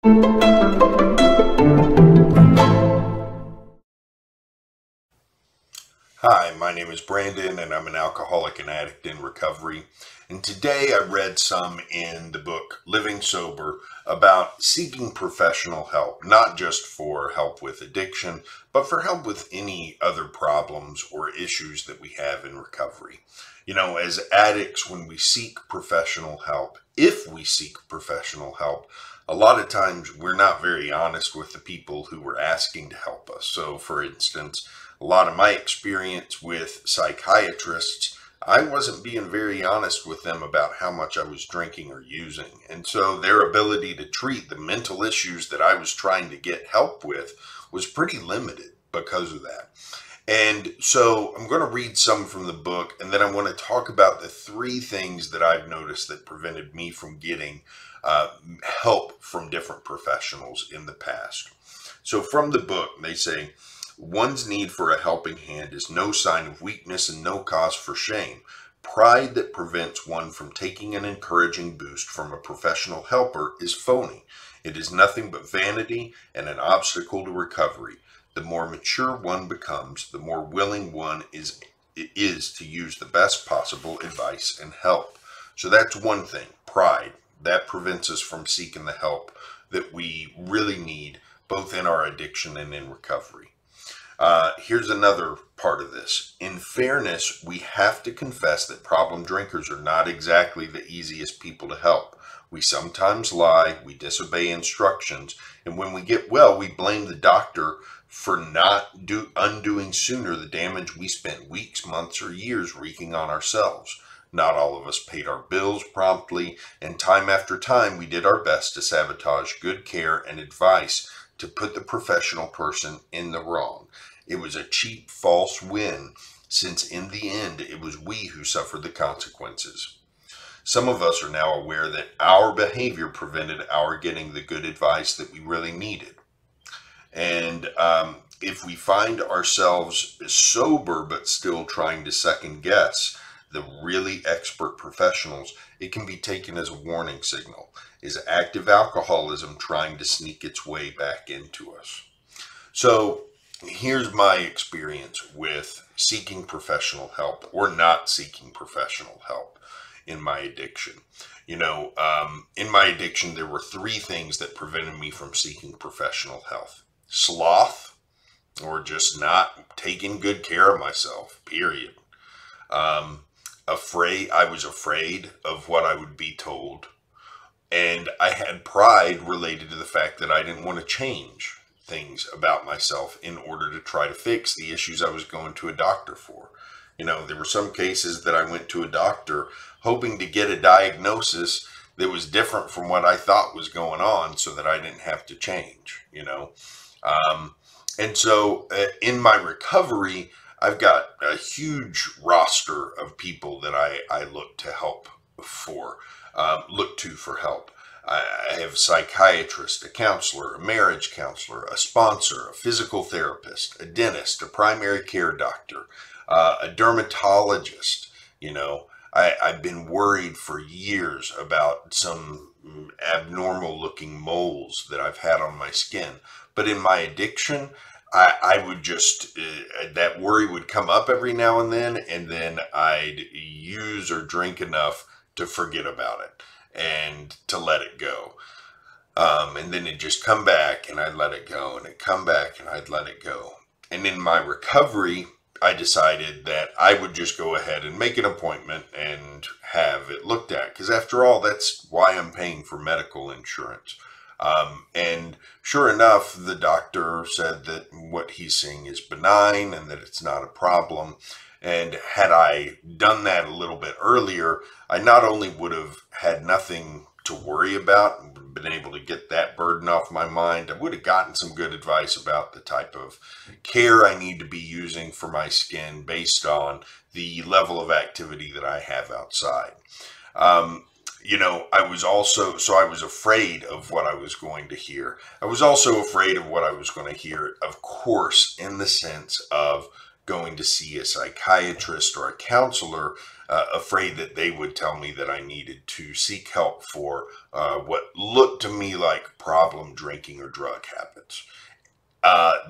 Hi, my name is Brandon and I'm an alcoholic and addict in recovery. And today I read some in the book Living Sober about seeking professional help, not just for help with addiction, but for help with any other problems or issues that we have in recovery. You know, as addicts, when we seek professional help, if we seek professional help, a lot of times we're not very honest with the people who we're asking to help us. So, for instance, a lot of my experience with psychiatrists, I wasn't being very honest with them about how much I was drinking or using. And so their ability to treat the mental issues that I was trying to get help with was pretty limited because of that. And so I'm going to read some from the book, and then I want to talk about the three things that I've noticed that prevented me from getting help from different professionals in the past. So from the book, they say, one's need for a helping hand is no sign of weakness and no cause for shame. Pride that prevents one from taking an encouraging boost from a professional helper is phony. It is nothing but vanity and an obstacle to recovery. The more mature one becomes, the more willing one is to use the best possible advice and help. So that's one thing, pride. That prevents us from seeking the help that we really need, both in our addiction and in recovery. Here's another part of this. In fairness, we have to confess that problem drinkers are not exactly the easiest people to help. We sometimes lie, we disobey instructions, and when we get well, we blame the doctor for not undoing sooner the damage we spent weeks, months, or years wreaking on ourselves. Not all of us paid our bills promptly, and time after time we did our best to sabotage good care and advice to put the professional person in the wrong. It was a cheap, false win, since in the end it was we who suffered the consequences. Some of us are now aware that our behavior prevented our getting the good advice that we really needed. And if we find ourselves sober but still trying to second guess the really expert professionals, it can be taken as a warning signal. Is active alcoholism trying to sneak its way back into us? So here's my experience with seeking professional help or not seeking professional help in my addiction. You know, in my addiction, there were three things that prevented me from seeking professional help. Sloth, or just not taking good care of myself, period. I was afraid of what I would be told. And I had pride related to the fact that I didn't want to change things about myself in order to try to fix the issues I was going to a doctor for. You know, there were some cases that I went to a doctor hoping to get a diagnosis that was different from what I thought was going on so that I didn't have to change, you know. And so in my recovery, I've got a huge roster of people that I look to help for. Look to for help. I have a psychiatrist, a counselor, a marriage counselor, a sponsor, a physical therapist, a dentist, a primary care doctor, a dermatologist. You know, I've been worried for years about some abnormal looking moles that I've had on my skin. But in my addiction, I would just, that worry would come up every now and then I'd use or drink enough to forget about it and to let it go. And then it'd just come back and I'd let it go, and it'd come back and I'd let it go. And in my recovery, I decided that I would just go ahead and make an appointment and have it looked at. Because after all, that's why I'm paying for medical insurance. And sure enough, the doctor said that what he's seeing is benign and that it's not a problem. And had I done that a little bit earlier, I not only would have had nothing to worry about and been able to get that burden off my mind, I would have gotten some good advice about the type of care I need to be using for my skin based on the level of activity that I have outside. You know, I was afraid of what I was going to hear. I was also afraid of what I was going to hear, of course, in the sense of going to see a psychiatrist or a counselor, afraid that they would tell me that I needed to seek help for what looked to me like problem drinking or drug habits.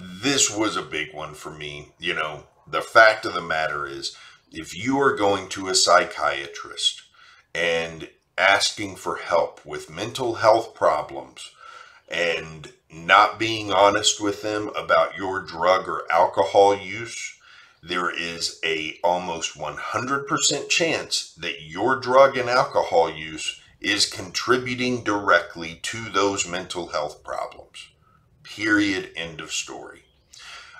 This was a big one for me. You know, the fact of the matter is, if you are going to a psychiatrist and asking for help with mental health problems and not being honest with them about your drug or alcohol use, there is a almost 100% chance that your drug and alcohol use is contributing directly to those mental health problems. Period. End of story.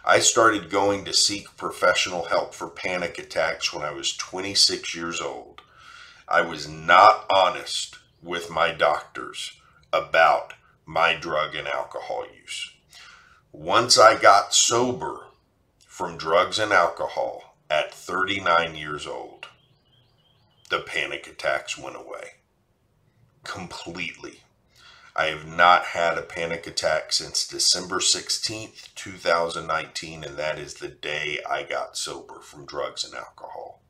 I started going to seek professional help for panic attacks when I was 26 years old. I was not honest with my doctors about my drug and alcohol use. Once I got sober from drugs and alcohol at 39 years old, the panic attacks went away completely. I have not had a panic attack since December 16th, 2019, and that is the day I got sober from drugs and alcohol.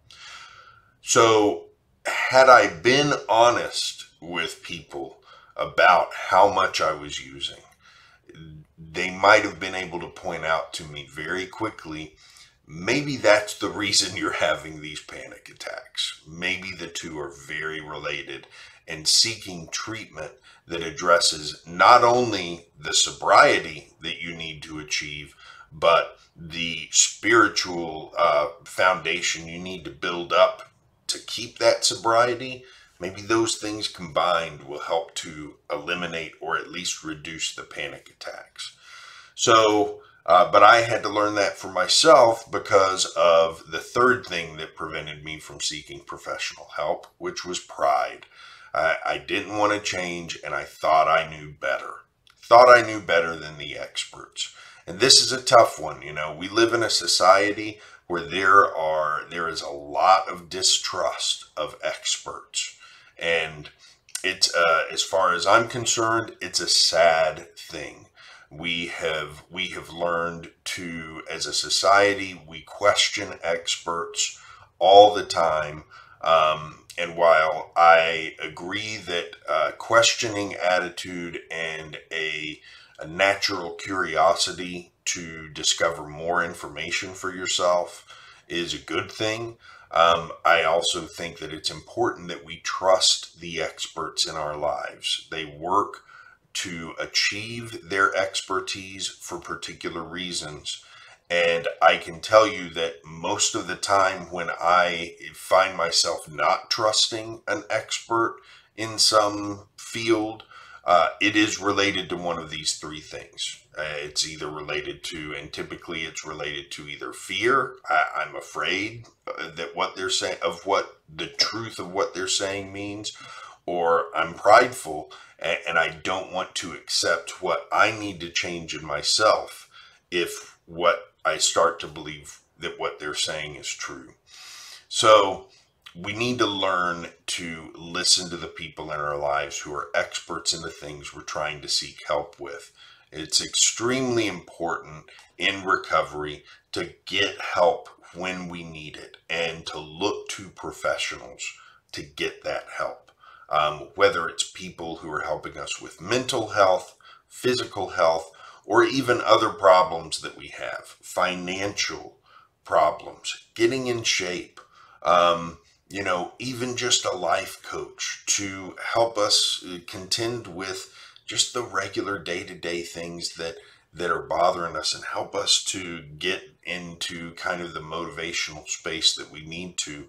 So, had I been honest with people about how much I was using, they might have been able to point out to me very quickly, maybe that's the reason you're having these panic attacks. Maybe the two are very related, and seeking treatment that addresses not only the sobriety that you need to achieve, but the spiritual foundation you need to build up to keep that sobriety. Maybe those things combined will help to eliminate or at least reduce the panic attacks. So, but I had to learn that for myself because of the third thing that prevented me from seeking professional help, which was pride. I didn't want to change, and I thought I knew better. Thought I knew better than the experts. And this is a tough one. You know, we live in a society where there is a lot of distrust of experts. And it's, as far as I'm concerned, it's a sad thing. We have learned to, as a society, we question experts all the time. And while I agree that questioning attitude and a natural curiosity to discover more information for yourself is a good thing, I also think that it's important that we trust the experts in our lives. They work to achieve their expertise for particular reasons. And I can tell you that most of the time when I find myself not trusting an expert in some field, it is related to one of these three things. It's either related to, and typically it's related to either fear. I'm afraid that what they're saying, of what the truth of what they're saying means, or I'm prideful and I don't want to accept what I need to change in myself if what I start to believe that what they're saying is true. So we need to learn to listen to the people in our lives who are experts in the things we're trying to seek help with. It's extremely important in recovery to get help when we need it and to look to professionals to get that help. Whether it's people who are helping us with mental health, physical health, or even other problems that we have, financial problems, getting in shape, even just a life coach to help us contend with just the regular day-to-day things that are bothering us and help us to get into kind of the motivational space that we need to.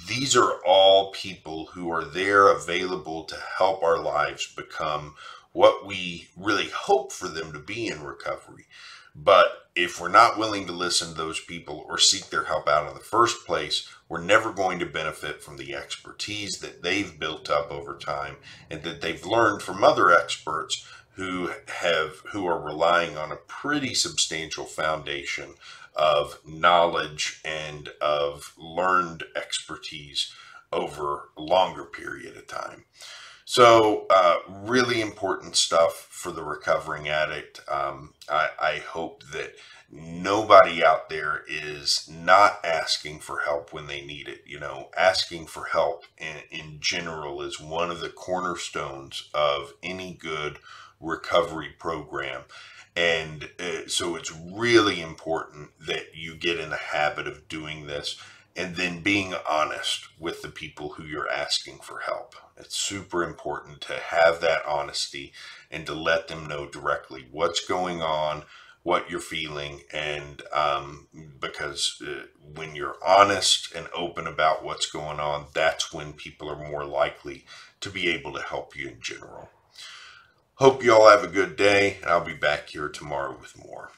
These are all people who are there available to help our lives become what we really hope for them to be in recovery. But if we're not willing to listen to those people or seek their help out in the first place, we're never going to benefit from the expertise that they've built up over time and that they've learned from other experts who are relying on a pretty substantial foundation of knowledge and of learned expertise over a longer period of time. So, really important stuff for the recovering addict. I hope that nobody out there is not asking for help when they need it. You know, asking for help in general is one of the cornerstones of any good recovery program. And so it's really important that you get in the habit of doing this and then being honest with the people who you're asking for help. It's super important to have that honesty and to let them know directly what's going on, what you're feeling, and because when you're honest and open about what's going on, that's when people are more likely to be able to help you in general. Hope you all have a good day, and I'll be back here tomorrow with more.